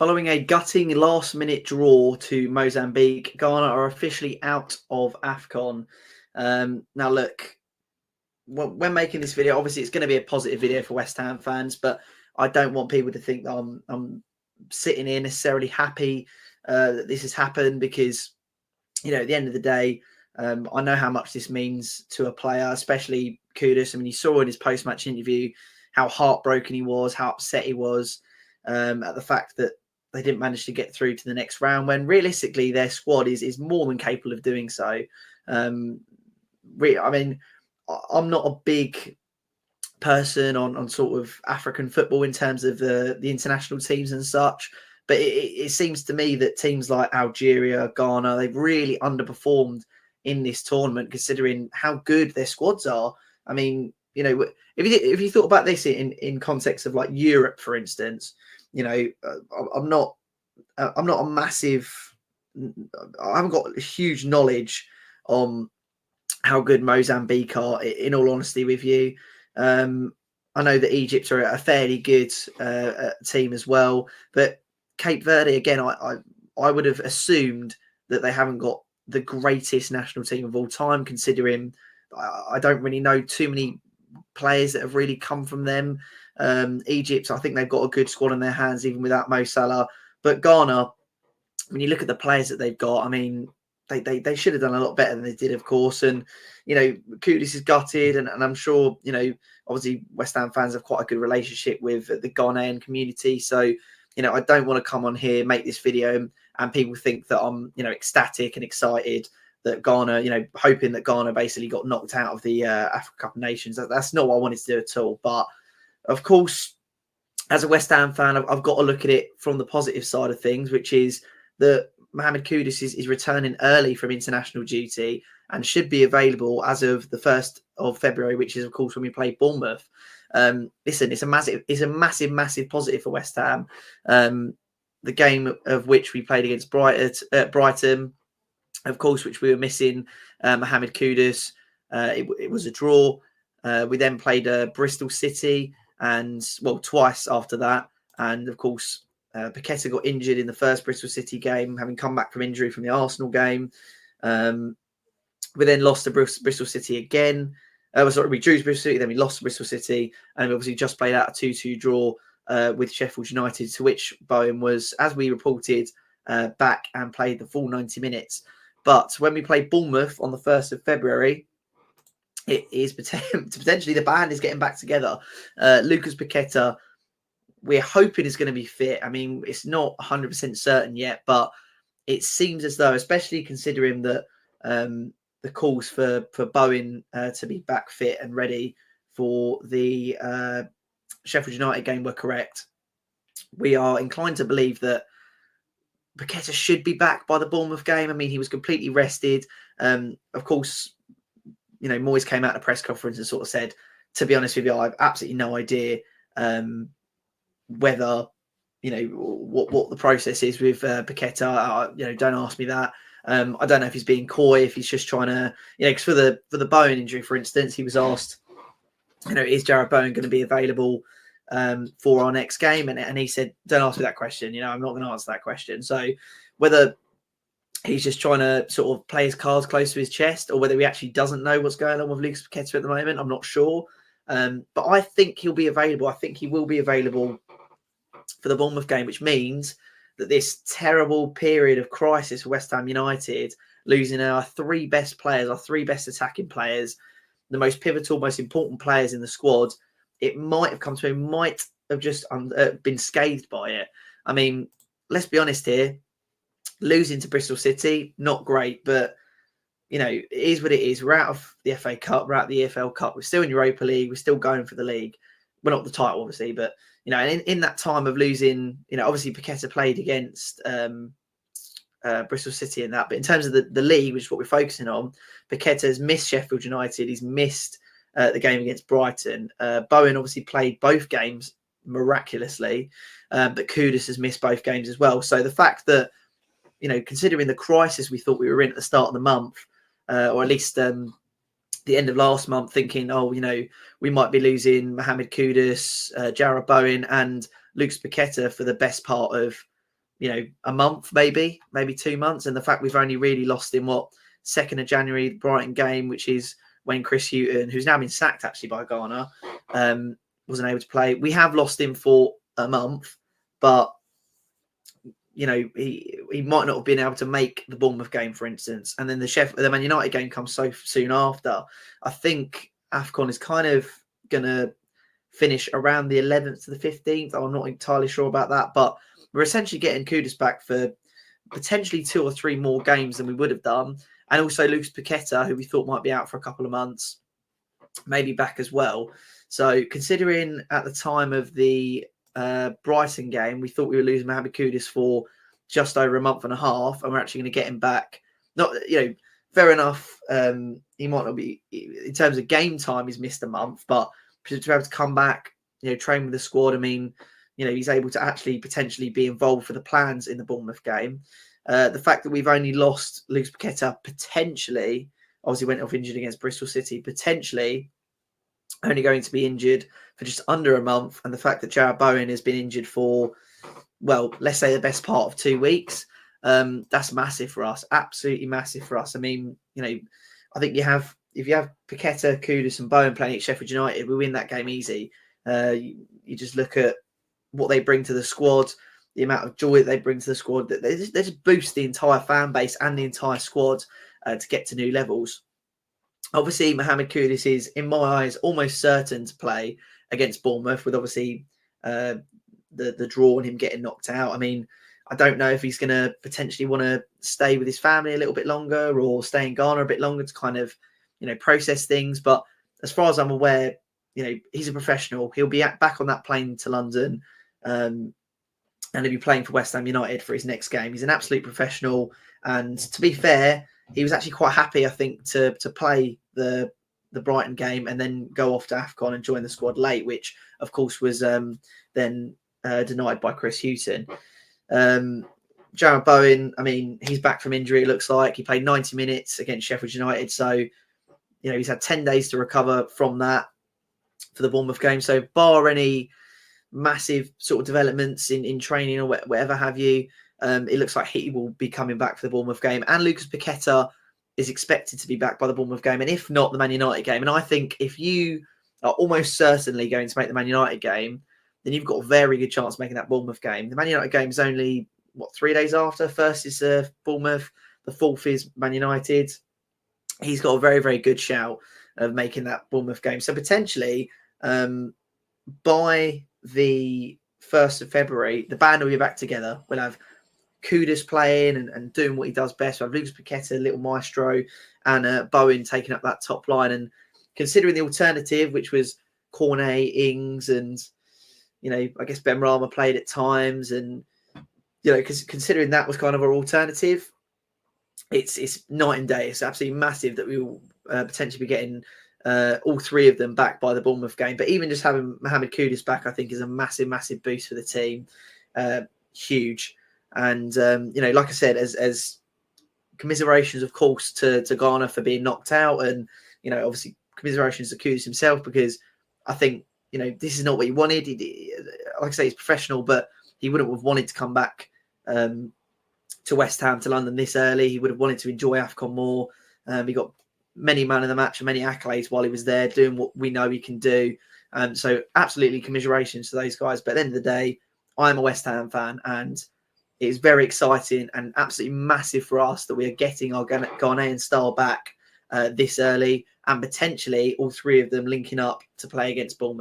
Following a gutting last-minute draw to Mozambique, Ghana are officially out of AFCON. Now, look, when making this video, obviously it's going to be a positive video for West Ham fans, but I don't want people to think that I'm sitting here necessarily happy that this has happened because, at the end of the day, I know how much this means to a player, especially Kudus. I mean, you saw in his post-match interview how heartbroken he was, how upset he was at the fact that they didn't manage to get through to the next round when realistically their squad is more than capable of doing so. I mean, I'm not a big person on sort of African football in terms of the international teams and such, but it seems to me that teams like Algeria, Ghana, they've really underperformed in this tournament considering how good their squads are. I mean, if you thought about this in context of like Europe, for instance, I'm not a massive, I haven't got a huge knowledge on how good Mozambique are, in all honesty with you. I know that Egypt are a fairly good team as well, but Cape Verde, again, I would have assumed that they haven't got the greatest national team of all time, considering I don't really know too many players that have really come from them. Egypt, I think they've got a good squad in their hands, even without Mo Salah. But Ghana, when you look at the players that they've got, I mean, they should have done a lot better than they did, of course. And, Kudus is gutted. And I'm sure, obviously West Ham fans have quite a good relationship with the Ghanaian community. So, I don't want to come on here, make this video and people think that I'm, ecstatic and excited that Ghana, hoping that Ghana basically got knocked out of the Africa Cup of Nations. That's not what I wanted to do at all. But of course, as a West Ham fan, I've got to look at it from the positive side of things, which is that Mohamed Kudus is returning early from international duty and should be available as of the 1st of February, which is, of course, when we play Bournemouth. Listen, it's a massive positive for West Ham. The game of which we played against Brighton, of course, which we were missing Mohamed Kudus. It was a draw. We then played Bristol City and, twice after that. And, of course, Paqueta got injured in the first Bristol City game, having come back from injury from the Arsenal game. We then lost to Bristol City again. We drew to Bristol City, then we lost to Bristol City. And we obviously just played out a 2-2 draw with Sheffield United, to which Bowen was, as we reported, back and played the full 90 minutes. But when we play Bournemouth on the 1st of February, it is potentially the band is getting back together. Lucas Paqueta, we're hoping is going to be fit. I mean, it's not 100% certain yet, but it seems as though, especially considering that the calls for Bowen to be back fit and ready for the Sheffield United game were correct, we are inclined to believe that Paqueta should be back by the Bournemouth game. I mean, he was completely rested. Of course, Moyes came out at a press conference and sort of said, to be honest with you, I have absolutely no idea whether, what the process is with Paqueta. Don't ask me that. I don't know if he's being coy, if he's just trying to, because for the Bowen injury, for instance, he was asked, is Jarrod Bowen going to be available for our next game? And he said, don't ask me that question. I'm not going to answer that question. So whether he's just trying to sort of play his cards close to his chest or whether he actually doesn't know what's going on with Lucas Paqueta at the moment, I'm not sure. But I think he'll be available. I think he will be available for the Bournemouth game, which means that this terrible period of crisis for West Ham United, losing our three best players, our three best attacking players, the most pivotal, most important players in the squad, it might have come to him, might have just been scathed by it. I mean, let's be honest here. Losing to Bristol City, not great, but, it is what it is. We're out of the FA Cup, we're out of the EFL Cup, we're still in Europa League, we're still going for the league. We're not the title, obviously, but, in that time of losing, obviously Paqueta played against Bristol City and that, but in terms of the league, which is what we're focusing on, Paqueta has missed Sheffield United, he's missed the game against Brighton. Bowen obviously played both games miraculously, but Kudus has missed both games as well. So the fact that, considering the crisis we thought we were in at the start of the month, or at least the end of last month, thinking, we might be losing Mohamed Kudus, Jarrod Bowen and Lucas Paqueta for the best part of a month, maybe 2 months. And the fact we've only really lost in 2nd of January, the Brighton game, which is when Chris Hughton, who's now been sacked actually by Ghana, wasn't able to play. We have lost him for a month, but he might not have been able to make the Bournemouth game, for instance. And then the Man United game comes so soon after. I think AFCON is kind of going to finish around the 11th to the 15th. I'm not entirely sure about that, but we're essentially getting Kudus back for potentially 2 or 3 more games than we would have done. And also Lucas Paqueta, who we thought might be out for a couple of months, maybe back as well. So considering at the time of the Brighton game, we thought we were losing Mohamed Kudus for just over a month and a half, and we're actually going to get him back. Not, fair enough. He might not be, in terms of game time, he's missed a month, but to be able to come back, train with the squad, I mean, he's able to actually potentially be involved for the plans in the Bournemouth game. The fact that we've only lost Lucas Paqueta potentially, obviously went off injured against Bristol City, potentially only going to be injured for just under a month, and the fact that Jarrod Bowen has been injured for, well, let's say the best part of 2 weeks, that's massive for us, absolutely massive for us. I mean, I think if you have Paqueta, Kudus and Bowen playing at Sheffield United, we win that game easy. You just look at what they bring to the squad, the amount of joy that they bring to the squad, that they just boost the entire fan base and the entire squad to get to new levels. Obviously, Mohamed Kudus is, in my eyes, almost certain to play against Bournemouth, with obviously the draw and him getting knocked out. I mean, I don't know if he's going to potentially want to stay with his family a little bit longer or stay in Ghana a bit longer to kind of, process things. But as far as I'm aware, he's a professional. He'll be back on that plane to London, and he'll be playing for West Ham United for his next game. He's an absolute professional. And to be fair, he was actually quite happy, I think, to play the Brighton game and then go off to AFCON and join the squad late, which, of course, was then denied by Chris Hughton. Jarrod Bowen, I mean, he's back from injury, it looks like. He played 90 minutes against Sheffield United. So, he's had 10 days to recover from that for the Bournemouth game. So, bar any massive sort of developments in training or whatever have you, it looks like he will be coming back for the Bournemouth game. And Lucas Paqueta is expected to be back by the Bournemouth game, and if not, the Man United game. And I think if you are almost certainly going to make the Man United game, then you've got a very good chance of making that Bournemouth game. The Man United game is only, 3 days after? First is Bournemouth, the 4th is Man United. He's got a very, very good shout of making that Bournemouth game. So potentially, by the 1st of February, the band will be back together. We'll have Kudus playing and doing what he does best. We'll have Lucas Paqueta, little maestro, and Bowen taking up that top line. And considering the alternative, which was Cornet, Ings, and I guess Ben Rama played at times, and considering that was kind of our alternative, it's night and day. It's absolutely massive that we will potentially be getting all 3 of them back by the Bournemouth game. But even just having Mohamed Kudus back, I think, is a massive, massive boost for the team. Huge. And like I said, as commiserations, of course, to Ghana for being knocked out, and obviously commiserations to Kudus himself, because I think this is not what he wanted. Like I say, he's professional, but he wouldn't have wanted to come back to West Ham, to London this early. He would have wanted to enjoy AFCON more. He got many man of the match and many accolades while he was there, doing what we know he can do. So absolutely commiserations to those guys. But at the end of the day, I'm a West Ham fan, and it's very exciting and absolutely massive for us that we are getting our Ghanaian star back this early, and potentially all 3 of them linking up to play against Bournemouth.